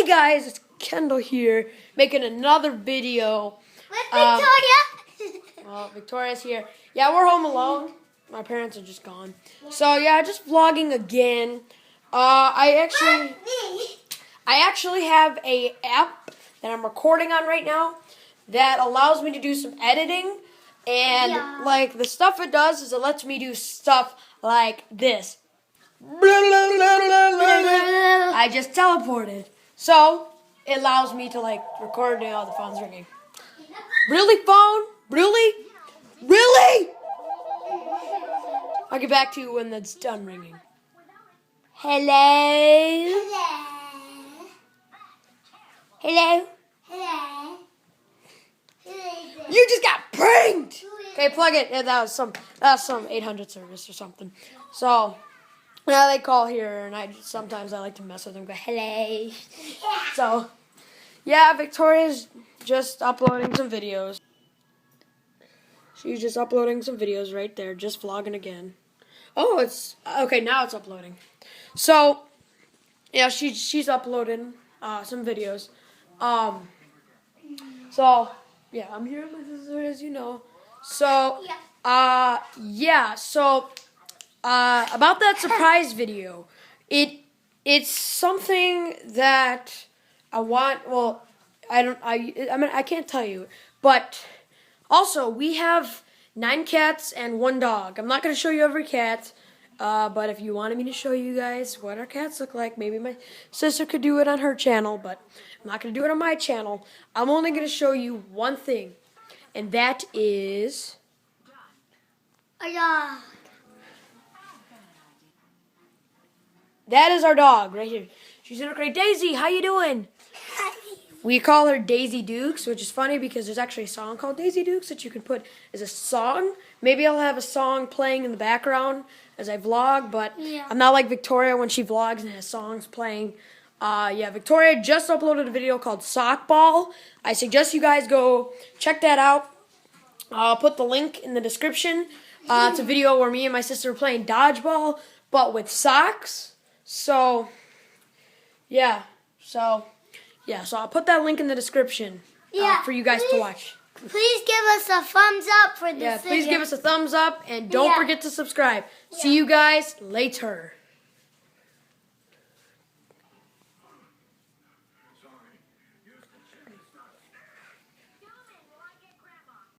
guys, it's Kendall here, making another video. With Victoria. Well, Victoria's here. Yeah, we're home alone. My parents are just gone. So yeah, just vlogging again. I actually have a app that I'm recording on right now that allows me to do some editing. And like the stuff it does is it lets me do stuff like this. I just teleported. So it allows me to like record now the phone's ringing. Really, phone? Really? Really? I'll get back to you when that's done ringing. Hello? Hello? Hello. You just got pranked! Okay, plug it. Yeah, that was some 800 service or something. So, now they call here, and sometimes I like to mess with them. Go, hello. So, yeah, Victoria's just uploading some videos. She's just uploading some videos right there, just vlogging again. Oh, it's okay. Now it's uploading. So, yeah, she's uploading some videos. So yeah, I'm here with my sister, as you know. So yeah. So about that surprise video, it's something that I want. Well, I can't tell you, but also we have 9 cats and 1 dog. I'm not going to show you every cat, but if you wanted me to show you guys what our cats look like, maybe my sister could do it on her channel, but I'm not going to do it on my channel. I'm only going to show you one thing, and that is that is our dog right here. She's in her crate. Daisy, how you doing? We call her Daisy Dukes, which is funny because there's actually a song called Daisy Dukes that you can put as a song. Maybe I'll have a song playing in the background as I vlog, but I'm not like Victoria when she vlogs and has songs playing. Yeah, Victoria just uploaded a video called Sock Ball. I suggest you guys go check that out. I'll put the link in the description. It's a video where me and my sister are playing dodgeball, but with socks. So, yeah. So I'll put that link in the description for you guys to watch. Please give us a thumbs up for this video. Please give us a thumbs up, and don't forget to subscribe. See you guys later.